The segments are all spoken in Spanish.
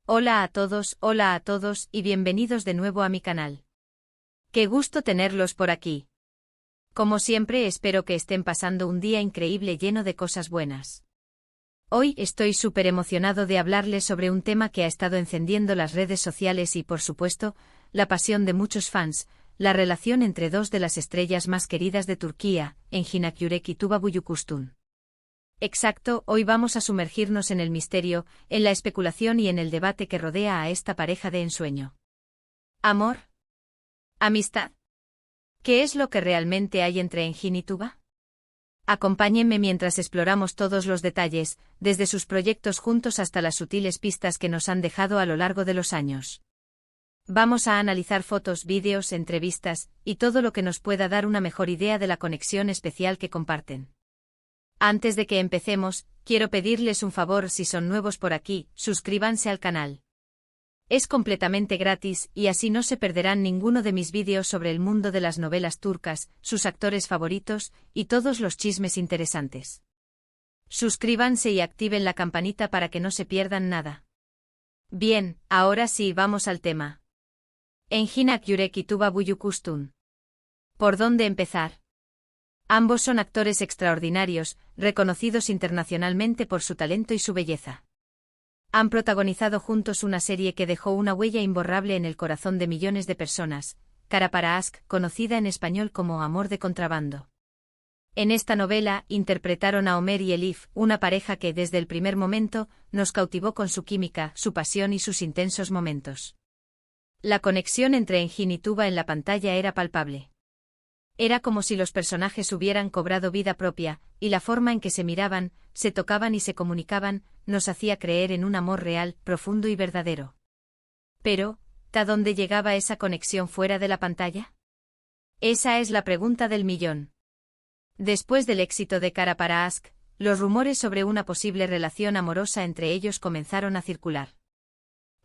Hola a todos y bienvenidos de nuevo a mi canal. Qué gusto tenerlos por aquí. Como siempre espero que estén pasando un día increíble lleno de cosas buenas. Hoy estoy súper emocionado de hablarles sobre un tema que ha estado encendiendo las redes sociales y por supuesto, la pasión de muchos fans, la relación entre dos de las estrellas más queridas de Turquía, Engin Akyürek y Tuba Büyüküstün. Exacto, hoy vamos a sumergirnos en el misterio, en la especulación y en el debate que rodea a esta pareja de ensueño. ¿Amor? ¿Amistad? ¿Qué es lo que realmente hay entre Engin y Tuba? Acompáñenme mientras exploramos todos los detalles, desde sus proyectos juntos hasta las sutiles pistas que nos han dejado a lo largo de los años. Vamos a analizar fotos, vídeos, entrevistas, y todo lo que nos pueda dar una mejor idea de la conexión especial que comparten. Antes de que empecemos, quiero pedirles un favor si son nuevos por aquí, suscríbanse al canal. Es completamente gratis y así no se perderán ninguno de mis vídeos sobre el mundo de las novelas turcas, sus actores favoritos y todos los chismes interesantes. Suscríbanse y activen la campanita para que no se pierdan nada. Bien, ahora sí vamos al tema. Engin Akyürek y Tuba Büyüküstün. ¿Por dónde empezar? Ambos son actores extraordinarios, reconocidos internacionalmente por su talento y su belleza. Han protagonizado juntos una serie que dejó una huella imborrable en el corazón de millones de personas, Kara para Aşk, conocida en español como Amor de contrabando. En esta novela, interpretaron a Ömer y Elif, una pareja que desde el primer momento, nos cautivó con su química, su pasión y sus intensos momentos. La conexión entre Engin y Tuba en la pantalla era palpable. Era como si los personajes hubieran cobrado vida propia, y la forma en que se miraban, se tocaban y se comunicaban, nos hacía creer en un amor real, profundo y verdadero. Pero, ¿a dónde llegaba esa conexión fuera de la pantalla? Esa es la pregunta del millón. Después del éxito de Kara para Aşk, los rumores sobre una posible relación amorosa entre ellos comenzaron a circular.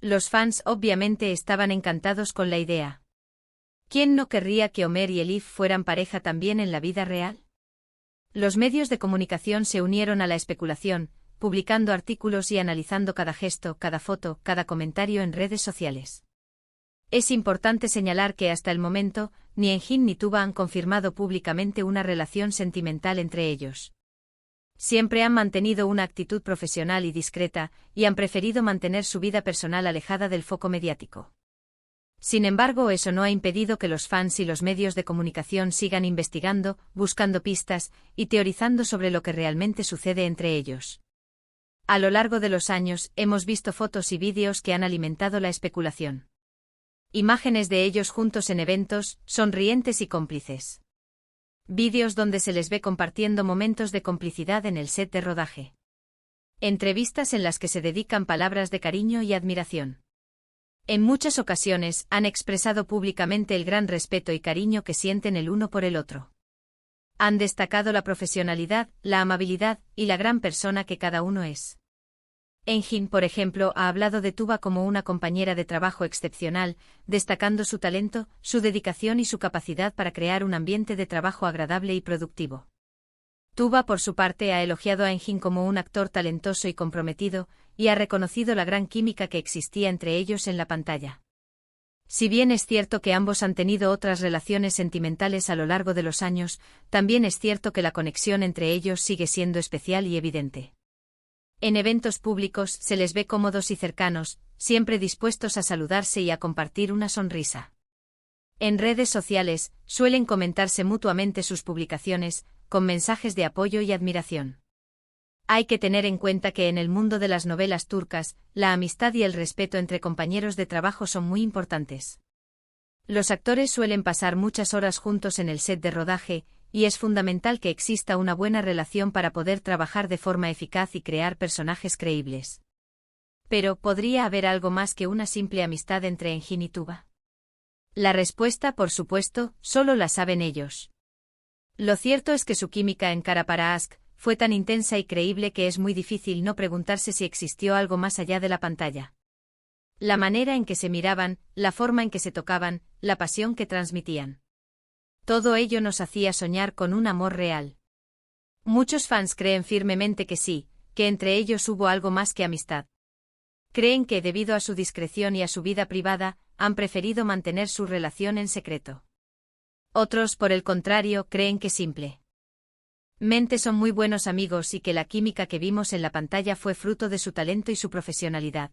Los fans obviamente estaban encantados con la idea. ¿Quién no querría que Ömer y Elif fueran pareja también en la vida real? Los medios de comunicación se unieron a la especulación, publicando artículos y analizando cada gesto, cada foto, cada comentario en redes sociales. Es importante señalar que hasta el momento, ni Engin ni Tuba han confirmado públicamente una relación sentimental entre ellos. Siempre han mantenido una actitud profesional y discreta, y han preferido mantener su vida personal alejada del foco mediático. Sin embargo, eso no ha impedido que los fans y los medios de comunicación sigan investigando, buscando pistas y teorizando sobre lo que realmente sucede entre ellos. A lo largo de los años, hemos visto fotos y vídeos que han alimentado la especulación. Imágenes de ellos juntos en eventos, sonrientes y cómplices. Vídeos donde se les ve compartiendo momentos de complicidad en el set de rodaje. Entrevistas en las que se dedican palabras de cariño y admiración. En muchas ocasiones, han expresado públicamente el gran respeto y cariño que sienten el uno por el otro. Han destacado la profesionalidad, la amabilidad y la gran persona que cada uno es. Engin, por ejemplo, ha hablado de Tuba como una compañera de trabajo excepcional, destacando su talento, su dedicación y su capacidad para crear un ambiente de trabajo agradable y productivo. Tuba, por su parte, ha elogiado a Engin como un actor talentoso y comprometido, y ha reconocido la gran química que existía entre ellos en la pantalla. Si bien es cierto que ambos han tenido otras relaciones sentimentales a lo largo de los años, también es cierto que la conexión entre ellos sigue siendo especial y evidente. En eventos públicos se les ve cómodos y cercanos, siempre dispuestos a saludarse y a compartir una sonrisa. En redes sociales, suelen comentarse mutuamente sus publicaciones, con mensajes de apoyo y admiración. Hay que tener en cuenta que en el mundo de las novelas turcas, la amistad y el respeto entre compañeros de trabajo son muy importantes. Los actores suelen pasar muchas horas juntos en el set de rodaje, y es fundamental que exista una buena relación para poder trabajar de forma eficaz y crear personajes creíbles. Pero, ¿podría haber algo más que una simple amistad entre Engin y Tuba? La respuesta, por supuesto, solo la saben ellos. Lo cierto es que su química en Kara para Aşk fue tan intensa y creíble que es muy difícil no preguntarse si existió algo más allá de la pantalla. La manera en que se miraban, la forma en que se tocaban, la pasión que transmitían. Todo ello nos hacía soñar con un amor real. Muchos fans creen firmemente que sí, que entre ellos hubo algo más que amistad. Creen que, debido a su discreción y a su vida privada, han preferido mantener su relación en secreto. Otros, por el contrario, creen que simplemente son muy buenos amigos y que la química que vimos en la pantalla fue fruto de su talento y su profesionalidad.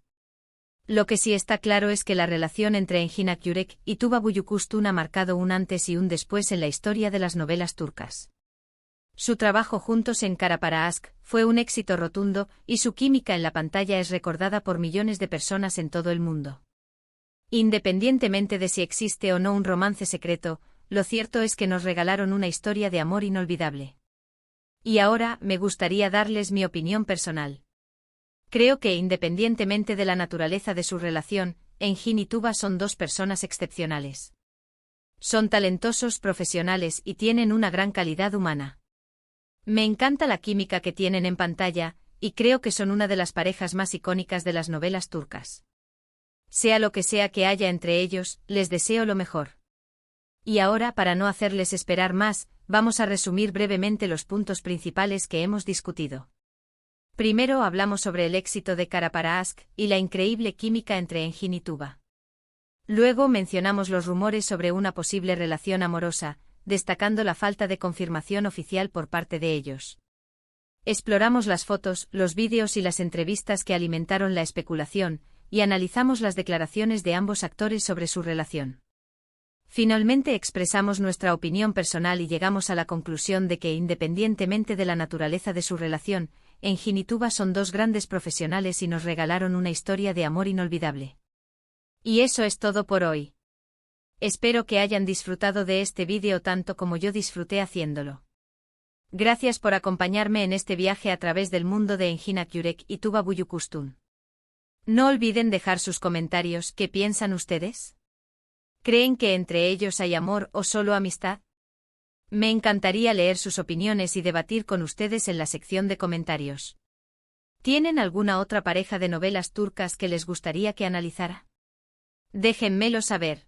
Lo que sí está claro es que la relación entre Engin Akyurek y Tuba Büyüküstün ha marcado un antes y un después en la historia de las novelas turcas. Su trabajo juntos en Kara para Aşk fue un éxito rotundo y su química en la pantalla es recordada por millones de personas en todo el mundo. Independientemente de si existe o no un romance secreto, lo cierto es que nos regalaron una historia de amor inolvidable. Y ahora me gustaría darles mi opinión personal. Creo que, independientemente de la naturaleza de su relación, Engin y Tuba son dos personas excepcionales. Son talentosos, profesionales y tienen una gran calidad humana. Me encanta la química que tienen en pantalla, y creo que son una de las parejas más icónicas de las novelas turcas. Sea lo que sea que haya entre ellos, les deseo lo mejor. Y ahora, para no hacerles esperar más, vamos a resumir brevemente los puntos principales que hemos discutido. Primero hablamos sobre el éxito de Kara para Aşk y la increíble química entre Engin y Tuba. Luego mencionamos los rumores sobre una posible relación amorosa, destacando la falta de confirmación oficial por parte de ellos. Exploramos las fotos, los vídeos y las entrevistas que alimentaron la especulación, y analizamos las declaraciones de ambos actores sobre su relación. Finalmente expresamos nuestra opinión personal y llegamos a la conclusión de que, independientemente de la naturaleza de su relación, Engin y Tuba son dos grandes profesionales y nos regalaron una historia de amor inolvidable. Y eso es todo por hoy. Espero que hayan disfrutado de este vídeo tanto como yo disfruté haciéndolo. Gracias por acompañarme en este viaje a través del mundo de Engin Akyurek y Tuba Büyüküstün. No olviden dejar sus comentarios. ¿Qué piensan ustedes? ¿Creen que entre ellos hay amor o solo amistad? Me encantaría leer sus opiniones y debatir con ustedes en la sección de comentarios. ¿Tienen alguna otra pareja de novelas turcas que les gustaría que analizara? Déjenmelo saber.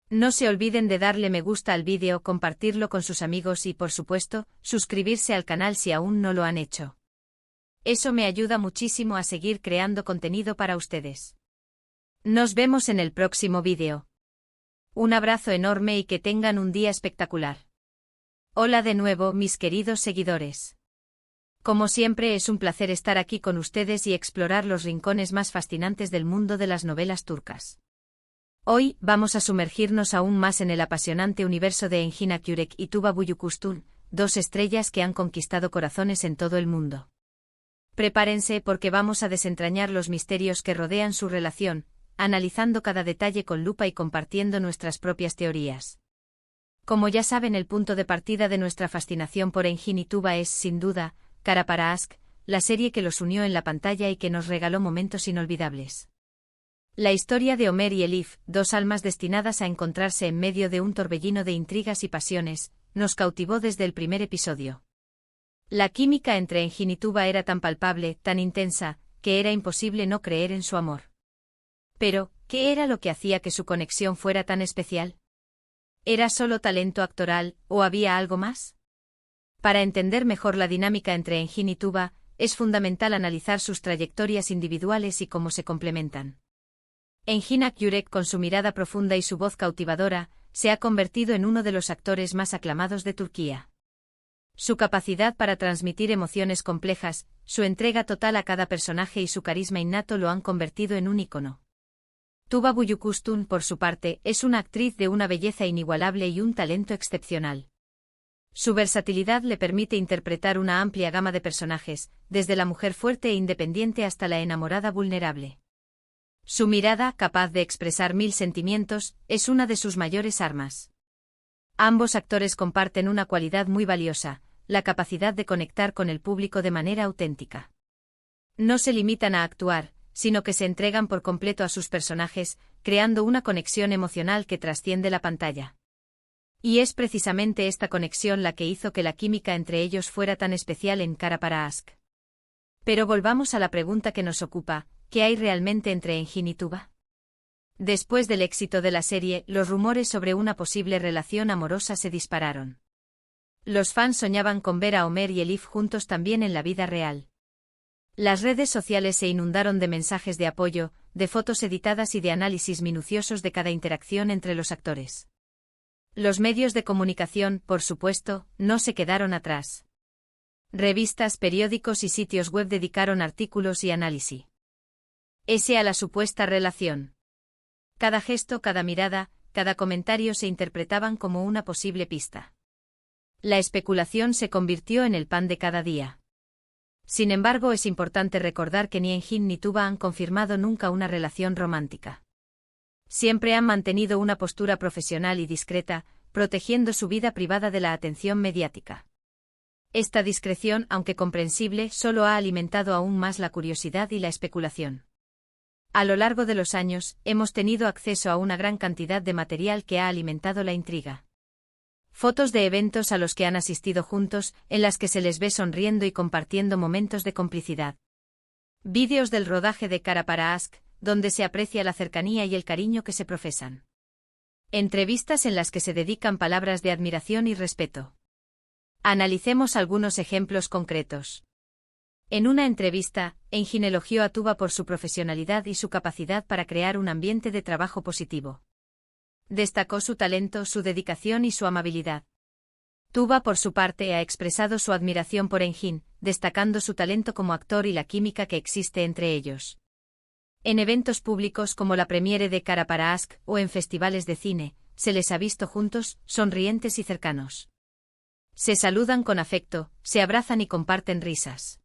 No se olviden de darle me gusta al vídeo, compartirlo con sus amigos y, por supuesto, suscribirse al canal si aún no lo han hecho. Eso me ayuda muchísimo a seguir creando contenido para ustedes. Nos vemos en el próximo vídeo. Un abrazo enorme y que tengan un día espectacular. Hola de nuevo, mis queridos seguidores. Como siempre es un placer estar aquí con ustedes y explorar los rincones más fascinantes del mundo de las novelas turcas. Hoy, vamos a sumergirnos aún más en el apasionante universo de Engin Akyurek y Tuba Büyüküstün, dos estrellas que han conquistado corazones en todo el mundo. Prepárense porque vamos a desentrañar los misterios que rodean su relación, analizando cada detalle con lupa y compartiendo nuestras propias teorías. Como ya saben, el punto de partida de nuestra fascinación por Engin y Tuba es, sin duda, Kara para Aşk, la serie que los unió en la pantalla y que nos regaló momentos inolvidables. La historia de Ömer y Elif, dos almas destinadas a encontrarse en medio de un torbellino de intrigas y pasiones, nos cautivó desde el primer episodio. La química entre Engin y Tuba era tan palpable, tan intensa, que era imposible no creer en su amor. Pero, ¿qué era lo que hacía que su conexión fuera tan especial? ¿Era solo talento actoral, o había algo más? Para entender mejor la dinámica entre Engin y Tuba, es fundamental analizar sus trayectorias individuales y cómo se complementan. Engin Akyurek, con su mirada profunda y su voz cautivadora, se ha convertido en uno de los actores más aclamados de Turquía. Su capacidad para transmitir emociones complejas, su entrega total a cada personaje y su carisma innato lo han convertido en un ícono. Tuba Büyüküstün, por su parte, es una actriz de una belleza inigualable y un talento excepcional. Su versatilidad le permite interpretar una amplia gama de personajes, desde la mujer fuerte e independiente hasta la enamorada vulnerable. Su mirada, capaz de expresar mil sentimientos, es una de sus mayores armas. Ambos actores comparten una cualidad muy valiosa, la capacidad de conectar con el público de manera auténtica. No se limitan a actuar, sino que se entregan por completo a sus personajes, creando una conexión emocional que trasciende la pantalla. Y es precisamente esta conexión la que hizo que la química entre ellos fuera tan especial en Kara para Aşk. Pero volvamos a la pregunta que nos ocupa, ¿qué hay realmente entre Engin y Tuba? Después del éxito de la serie, los rumores sobre una posible relación amorosa se dispararon. Los fans soñaban con ver a Ömer y Elif juntos también en la vida real. Las redes sociales se inundaron de mensajes de apoyo, de fotos editadas y de análisis minuciosos de cada interacción entre los actores. Los medios de comunicación, por supuesto, no se quedaron atrás. Revistas, periódicos y sitios web dedicaron artículos y análisis a la supuesta relación. Cada gesto, cada mirada, cada comentario se interpretaban como una posible pista. La especulación se convirtió en el pan de cada día. Sin embargo, es importante recordar que ni Eunjin ni Tuba han confirmado nunca una relación romántica. Siempre han mantenido una postura profesional y discreta, protegiendo su vida privada de la atención mediática. Esta discreción, aunque comprensible, solo ha alimentado aún más la curiosidad y la especulación. A lo largo de los años, hemos tenido acceso a una gran cantidad de material que ha alimentado la intriga. Fotos de eventos a los que han asistido juntos, en las que se les ve sonriendo y compartiendo momentos de complicidad. Vídeos del rodaje de Cara para Ask, donde se aprecia la cercanía y el cariño que se profesan. Entrevistas en las que se dedican palabras de admiración y respeto. Analicemos algunos ejemplos concretos. En una entrevista, Eunjin elogió a Tuba por su profesionalidad y su capacidad para crear un ambiente de trabajo positivo. Destacó su talento, su dedicación y su amabilidad. Tuba, por su parte, ha expresado su admiración por Eunjin, destacando su talento como actor y la química que existe entre ellos. En eventos públicos como la premiere de Cara para Ask o en festivales de cine, se les ha visto juntos, sonrientes y cercanos. Se saludan con afecto, se abrazan y comparten risas.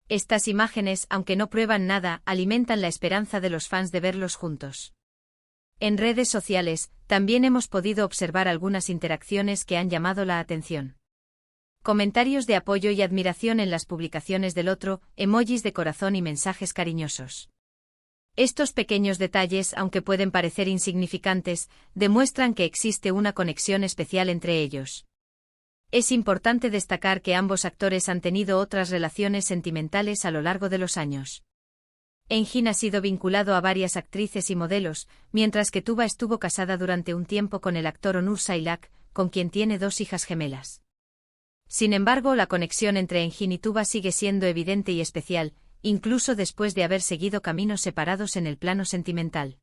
Estas imágenes, aunque no prueban nada, alimentan la esperanza de los fans de verlos juntos. En redes sociales, también hemos podido observar algunas interacciones que han llamado la atención. Comentarios de apoyo y admiración en las publicaciones del otro, emojis de corazón y mensajes cariñosos. Estos pequeños detalles, aunque pueden parecer insignificantes, demuestran que existe una conexión especial entre ellos. Es importante destacar que ambos actores han tenido otras relaciones sentimentales a lo largo de los años. Eunjin ha sido vinculado a varias actrices y modelos, mientras que Tuba estuvo casada durante un tiempo con el actor Onur Sailak, con quien tiene 2 hijas gemelas. Sin embargo, la conexión entre Eunjin y Tuba sigue siendo evidente y especial, incluso después de haber seguido caminos separados en el plano sentimental.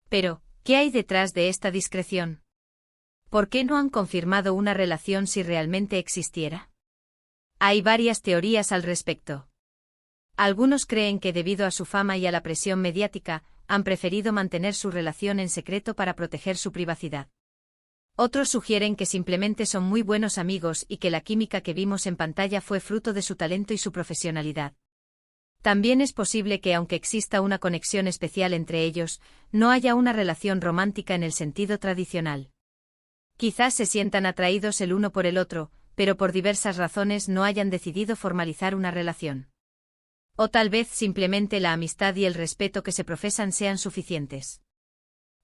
Pero, ¿qué hay detrás de esta discreción? ¿Por qué no han confirmado una relación si realmente existiera? Hay varias teorías al respecto. Algunos creen que debido a su fama y a la presión mediática, han preferido mantener su relación en secreto para proteger su privacidad. Otros sugieren que simplemente son muy buenos amigos y que la química que vimos en pantalla fue fruto de su talento y su profesionalidad. También es posible que, aunque exista una conexión especial entre ellos, no haya una relación romántica en el sentido tradicional. Quizás se sientan atraídos el uno por el otro, pero por diversas razones no hayan decidido formalizar una relación. O tal vez simplemente la amistad y el respeto que se profesan sean suficientes.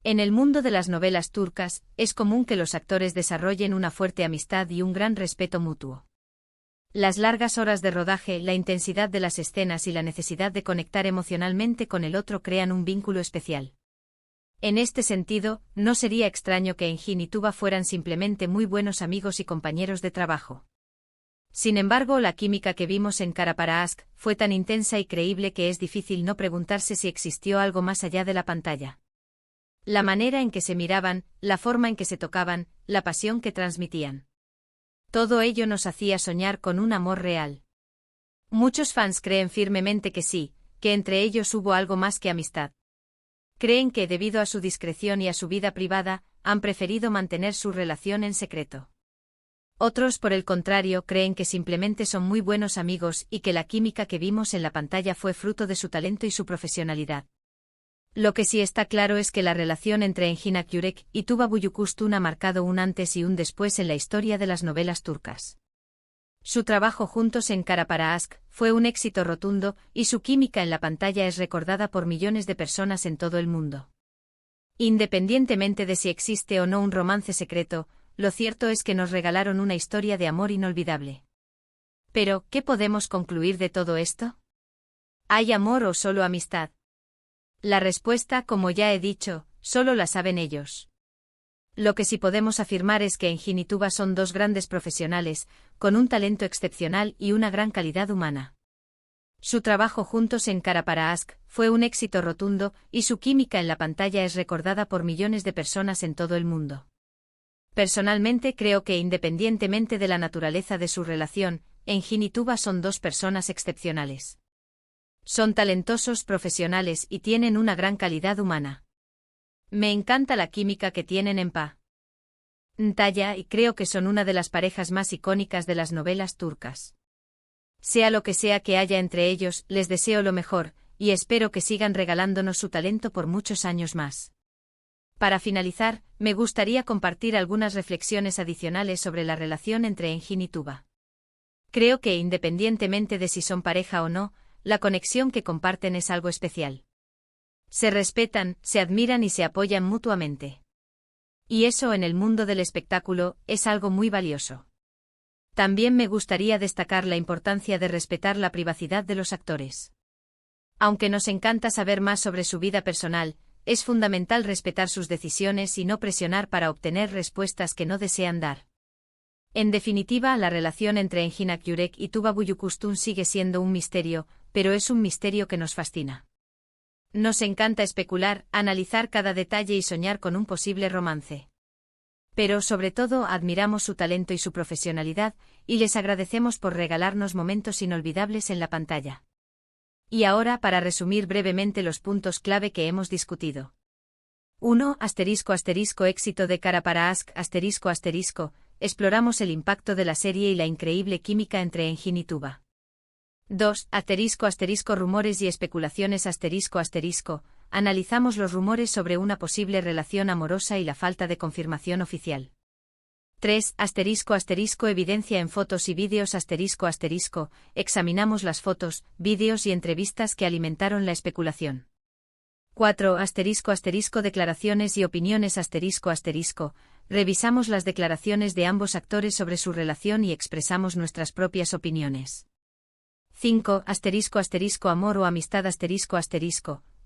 En el mundo de las novelas turcas, es común que los actores desarrollen una fuerte amistad y un gran respeto mutuo. Las largas horas de rodaje, la intensidad de las escenas y la necesidad de conectar emocionalmente con el otro crean un vínculo especial. En este sentido, no sería extraño que Eunjin y Tuba fueran simplemente muy buenos amigos y compañeros de trabajo. Sin embargo, la química que vimos en Cara para Ask fue tan intensa y creíble que es difícil no preguntarse si existió algo más allá de la pantalla. La manera en que se miraban, la forma en que se tocaban, la pasión que transmitían. Todo ello nos hacía soñar con un amor real. Muchos fans creen firmemente que sí, que entre ellos hubo algo más que amistad. Creen que, debido a su discreción y a su vida privada, han preferido mantener su relación en secreto. Otros, por el contrario, creen que simplemente son muy buenos amigos y que la química que vimos en la pantalla fue fruto de su talento y su profesionalidad. Lo que sí está claro es que la relación entre Eunjin Akyurek y Tuba Büyüküstün ha marcado un antes y un después en la historia de las novelas turcas. Su trabajo juntos en Cara para Ask fue un éxito rotundo y su química en la pantalla es recordada por millones de personas en todo el mundo. Independientemente de si existe o no un romance secreto, lo cierto es que nos regalaron una historia de amor inolvidable. Pero, ¿qué podemos concluir de todo esto? ¿Hay amor o solo amistad? La respuesta, como ya he dicho, solo la saben ellos. Lo que sí podemos afirmar es que Eunjin y Tuba son 2 grandes profesionales, con un talento excepcional y una gran calidad humana. Su trabajo juntos en Cara para Ask fue un éxito rotundo y su química en la pantalla es recordada por millones de personas en todo el mundo. Personalmente creo que independientemente de la naturaleza de su relación, Engin y Tuba son dos personas excepcionales. Son talentosos profesionales y tienen una gran calidad humana. Me encanta la química que tienen en pantalla y creo que son una de las parejas más icónicas de las novelas turcas. Sea lo que sea que haya entre ellos, les deseo lo mejor, y espero que sigan regalándonos su talento por muchos años más. Para finalizar, me gustaría compartir algunas reflexiones adicionales sobre la relación entre Engin y Tuba. Creo que independientemente de si son pareja o no, la conexión que comparten es algo especial. Se respetan, se admiran y se apoyan mutuamente. Y eso en el mundo del espectáculo es algo muy valioso. También me gustaría destacar la importancia de respetar la privacidad de los actores. Aunque nos encanta saber más sobre su vida personal, es fundamental respetar sus decisiones y no presionar para obtener respuestas que no desean dar. En definitiva, la relación entre Engin Akyurek y Tuba Büyüküstün sigue siendo un misterio, pero es un misterio que nos fascina. Nos encanta especular, analizar cada detalle y soñar con un posible romance. Pero sobre todo admiramos su talento y su profesionalidad, y les agradecemos por regalarnos momentos inolvidables en la pantalla. Y ahora para resumir brevemente los puntos clave que hemos discutido. 1. Éxito de Cara para Ask, exploramos el impacto de la serie y la increíble química entre Engin y Tuba. 2. Rumores y especulaciones analizamos los rumores sobre una posible relación amorosa y la falta de confirmación oficial. 3. Evidencia en fotos y vídeos examinamos las fotos, vídeos y entrevistas que alimentaron la especulación. 4. Declaraciones y opiniones revisamos las declaraciones de ambos actores sobre su relación y expresamos nuestras propias opiniones. 5. Amor o amistad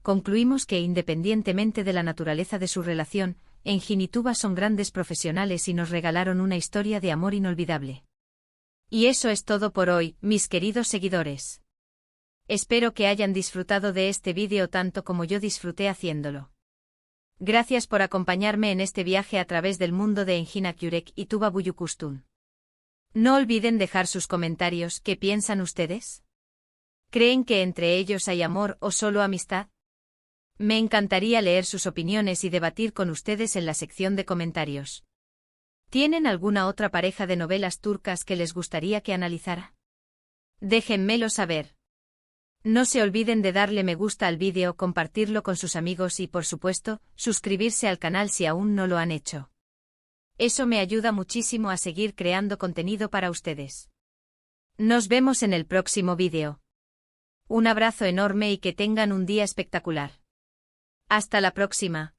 concluimos que independientemente de la naturaleza de su relación, Engin y Tuba son grandes profesionales y nos regalaron una historia de amor inolvidable. Y eso es todo por hoy, mis queridos seguidores. Espero que hayan disfrutado de este vídeo tanto como yo disfruté haciéndolo. Gracias por acompañarme en este viaje a través del mundo de Engin Akyurek y Tuba Büyüküstün. No olviden dejar sus comentarios. ¿Qué piensan ustedes? ¿Creen que entre ellos hay amor o solo amistad? Me encantaría leer sus opiniones y debatir con ustedes en la sección de comentarios. ¿Tienen alguna otra pareja de novelas turcas que les gustaría que analizara? Déjenmelo saber. No se olviden de darle me gusta al vídeo, compartirlo con sus amigos y, por supuesto, suscribirse al canal si aún no lo han hecho. Eso me ayuda muchísimo a seguir creando contenido para ustedes. Nos vemos en el próximo vídeo. Un abrazo enorme y que tengan un día espectacular. Hasta la próxima.